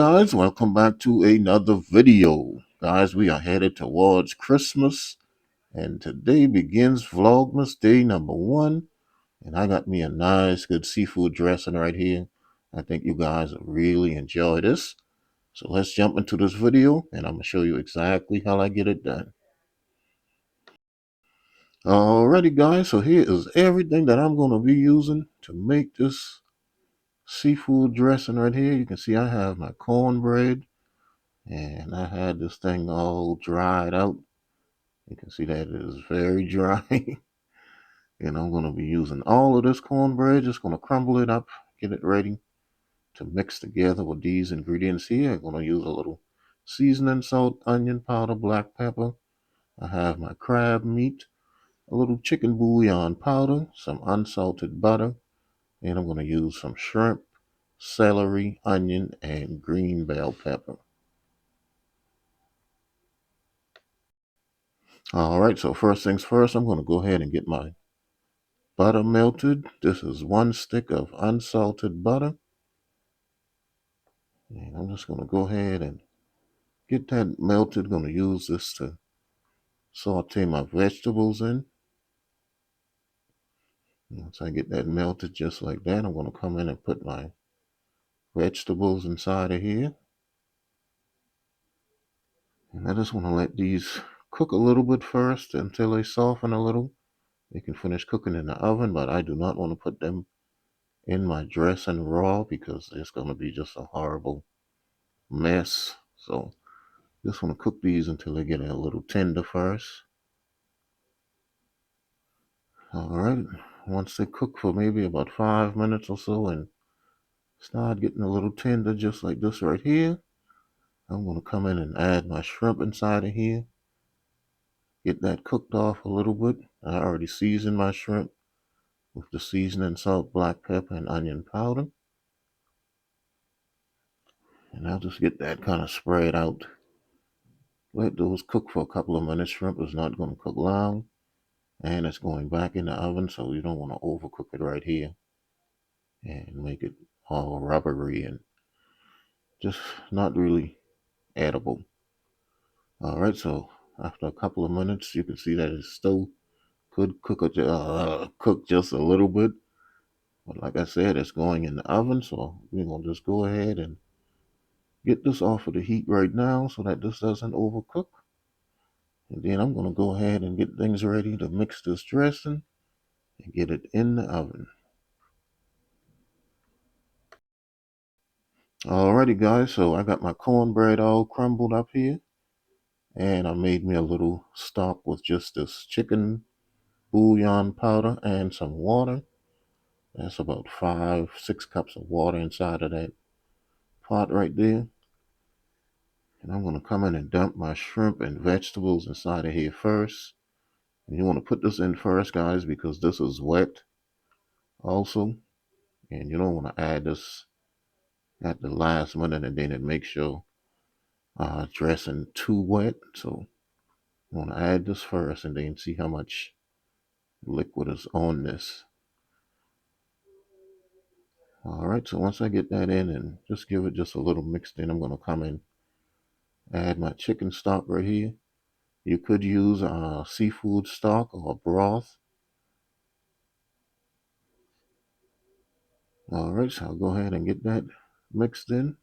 guys, welcome back to another video. Guys, we are headed towards Christmas, and today begins Vlogmas day number 1. And I got me a nice good seafood dressing right here. I think you guys will really enjoy this. So let's jump into this video and I'm going to show you exactly how I get it done. Alrighty guys, so here is everything that I'm going to be using to make this seafood dressing right here. You can see I have my cornbread. And I had this thing all dried out. You can see that it is very dry. And I'm going to be using all of this cornbread. Just going to crumble it up, get it ready to mix together with these ingredients here. I'm going to use a little seasoning salt, onion powder, black pepper. I have my crab meat, a little chicken bouillon powder, some unsalted butter, and I'm going to use some shrimp, celery, onion, and green bell pepper. All right, so first things first, I'm going to go ahead and get my butter melted. This is 1 stick of unsalted butter. And I'm just going to go ahead and get that melted. Going to use this to saute my vegetables in. Once I get that melted just like that, I'm going to come in and put my vegetables inside of here. And I just want to let these cook a little bit first until they soften a little. They can finish cooking in the oven, but I do not want to put them in my dressing raw because it's going to be just a horrible mess. So just want to cook these until they get a little tender first. All right, once they cook for maybe about 5 minutes or so and start getting a little tender just like this right here, I'm going to come in and add my shrimp inside of here. Get that cooked off a little bit. I already seasoned my shrimp with the seasoning, salt, black pepper, and onion powder. And I'll just get that kind of spread out. Let those cook for a couple of minutes. Shrimp is not going to cook long. And it's going back in the oven, so you don't want to overcook it right here and make it all rubbery and just not really edible. All right, so after a couple of minutes, you can see that it still could cook just a little bit. But like I said, it's going in the oven, so we're gonna just go ahead and get this off of the heat right now so that this doesn't overcook. And then I'm gonna go ahead and get things ready to mix this dressing and get it in the oven. Alrighty guys, so I got my cornbread all crumbled up here. And I made me a little stock with just this chicken bouillon powder and some water. That's about 5, 6 cups of water inside of that pot right there. And I'm going to come in and dump my shrimp and vegetables inside of here first. And you want to put this in first, guys, because this is wet also. And you don't want to add this at the last minute and then it makes your dressing too wet. So you want to add this first and then see how much liquid is on this. All right, so once I get that in and just give it just a little mix, then I'm going to come in, add my chicken stock right here. You could use seafood stock or broth. All right, so I'll go ahead and get that mixed in.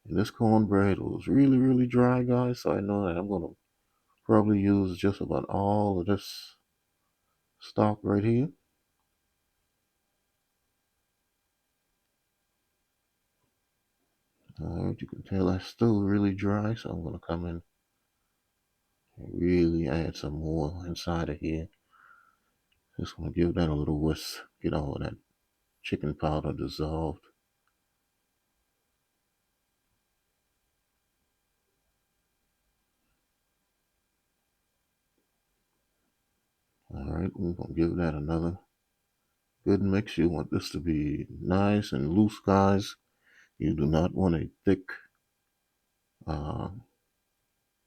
And this cornbread was really, really dry, guys, so I know that I'm going to probably use just about all of this stock right here. All right, you can tell that's still really dry, so I'm going to come in and really add some more inside of here. Just going to give that a little whisk, get all of that chicken powder dissolved. All right, we're going to give that another good mix. You want this to be nice and loose, guys. You do not want a thick uh,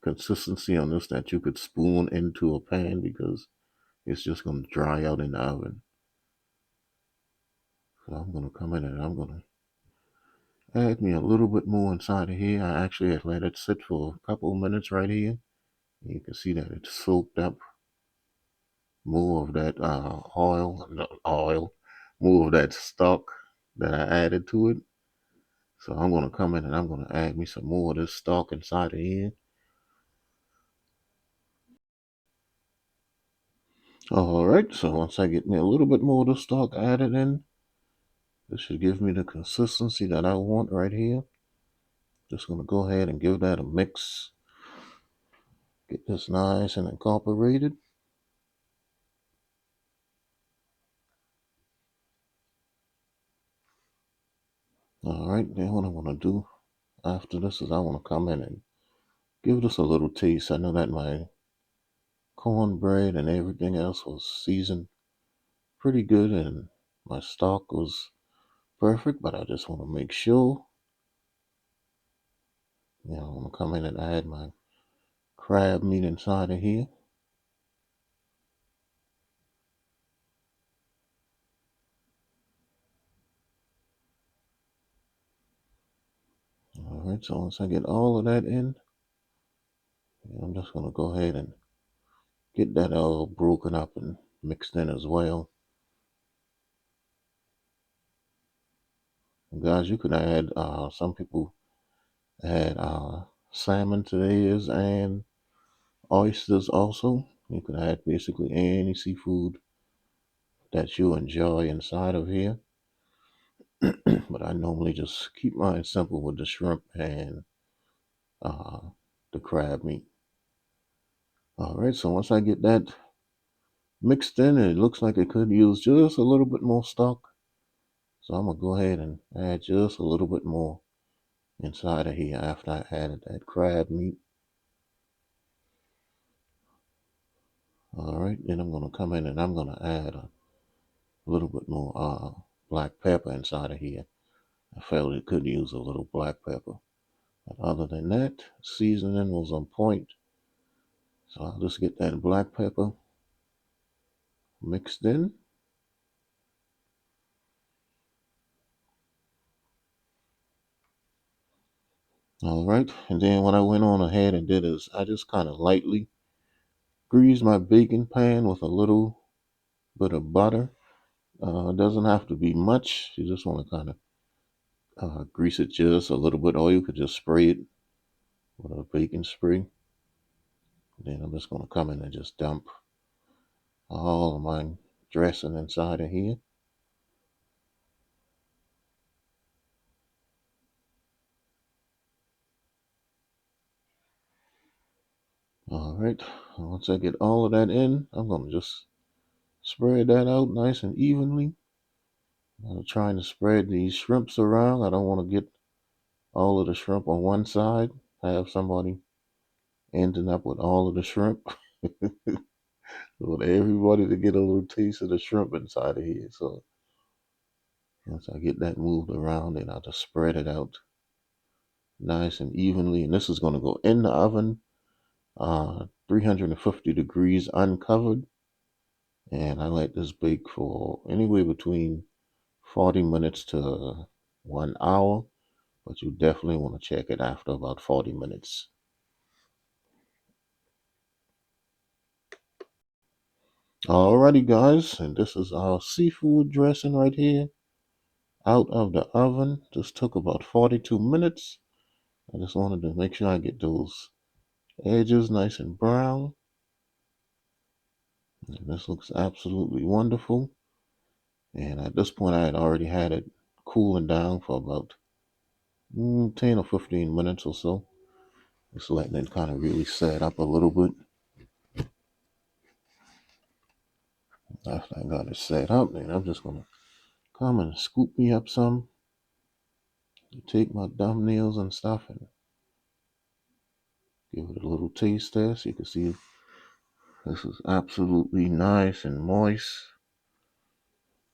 consistency on this that you could spoon into a pan because it's just going to dry out in the oven. So I'm going to come in and I'm going to add me a little bit more inside of here. I actually had let it sit for a couple of minutes right here. You can see that it soaked up more of that oil, more of that stock that I added to it. So I'm going to come in and I'm going to add me some more of this stock inside of here. All right, so once I get me a little bit more of the stock added in, this should give me the consistency that I want right here. Just going to go ahead and give that a mix. Get this nice and incorporated. All right, then what I want to do after this is I want to come in and give this a little taste. I know that my cornbread and everything else was seasoned pretty good and my stock was perfect, but I just want to make sure. I'm going to come in and add my crab meat inside of here. All right, so once I get all of that in, I'm just going to go ahead and get that all broken up and mixed in as well. And guys, you could add, some people add salmon to theirs and oysters also. You can add basically any seafood that you enjoy inside of here. But I normally just keep mine simple with the shrimp and uh, the crab meat. All right, so once I get that mixed in, it looks like it could use just a little bit more stock. So I'm gonna go ahead and add just a little bit more inside of here after I added that crab meat. All right, then I'm gonna come in and I'm gonna add a little bit more black pepper inside of here. I felt it could use a little black pepper. But other than that, seasoning was on point. So I'll just get that black pepper mixed in. All right, and then what I went on ahead and did is I just kind of lightly greased my baking pan with a little bit of butter. It doesn't have to be much. You just want to kind of grease it just a little bit, or you could just spray it with a baking spray. Then I'm just going to come in and just dump all of my dressing inside of here. All right, once I get all of that in, I'm going to just spread that out nice and evenly. I'm trying to spread these shrimps around. I don't want to get all of the shrimp on one side, have somebody ending up with all of the shrimp. I want everybody to get a little taste of the shrimp inside of here. So once I get that moved around, then I'll just spread it out nice and evenly. And this is going to go in the oven, 350 degrees uncovered. And I let this bake for anywhere between 40 minutes to 1 hour. But you definitely want to check it after about 40 minutes. Alrighty, guys, and this is our seafood dressing right here out of the oven. Just took about 42 minutes. I just wanted to make sure I get those edges nice and brown. And this looks absolutely wonderful. And at this point, I had already had it cooling down for about 10 or 15 minutes or so. Just letting it kind of really set up a little bit. After I got it set up, then I'm just going to come and scoop me up some. Take my thumbnails and stuff and give it a little taste test. You can see this is absolutely nice and moist.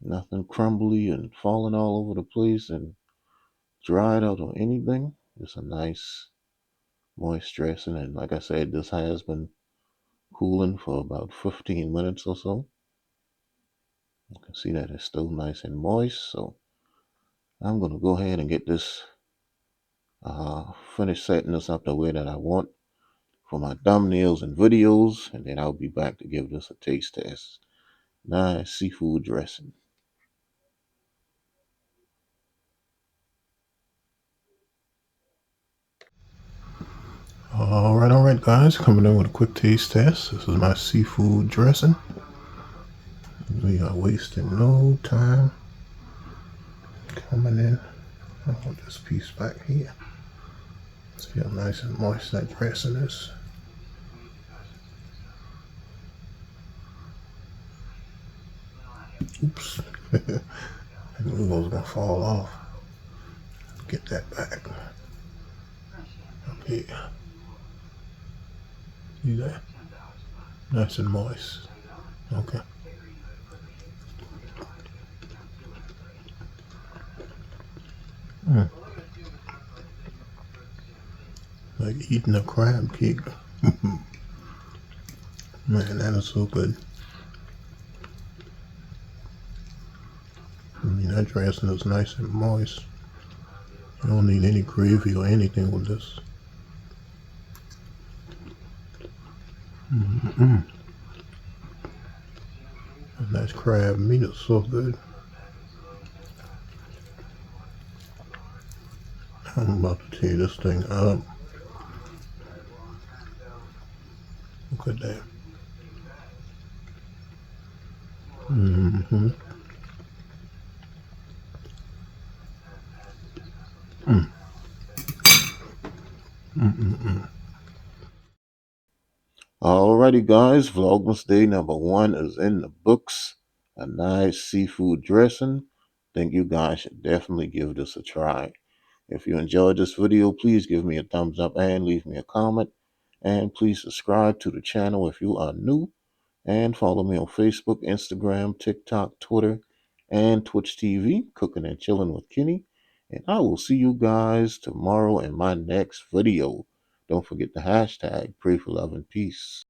Nothing crumbly and falling all over the place and dried out or anything. Just a nice moist dressing. And like I said, this has been cooling for about 15 minutes or so. You can see that it's still nice and moist. So I'm going to go ahead and get this Finish setting this up the way that I want for my thumbnails and videos, and then I'll be back to give this a taste test. Nice seafood dressing. All right, guys, coming in with a quick taste test. This is my seafood dressing. We are wasting no time. Coming in, I'll hold this piece back here. See how nice and moist that dressing is. Oops. I knew it was gonna fall off. Get that back. Up here. See that? Nice and moist. Okay. Like eating a crab cake. Man, that is so good. I mean, that dressing is nice and moist. You don't need any gravy or anything with this. And that crab meat is so good. I'm about to tear this thing up. Look at that. Alrighty, guys, Vlogmas Day #1 is in the books. A nice seafood dressing. Think you guys should definitely give this a try. If you enjoyed this video, please give me a thumbs up and leave me a comment. And please subscribe to the channel if you are new. And follow me on Facebook, Instagram, TikTok, Twitter, and Twitch TV, Cooking and Chilling with Kenny. And I will see you guys tomorrow in my next video. Don't forget the hashtag, pray for love and peace.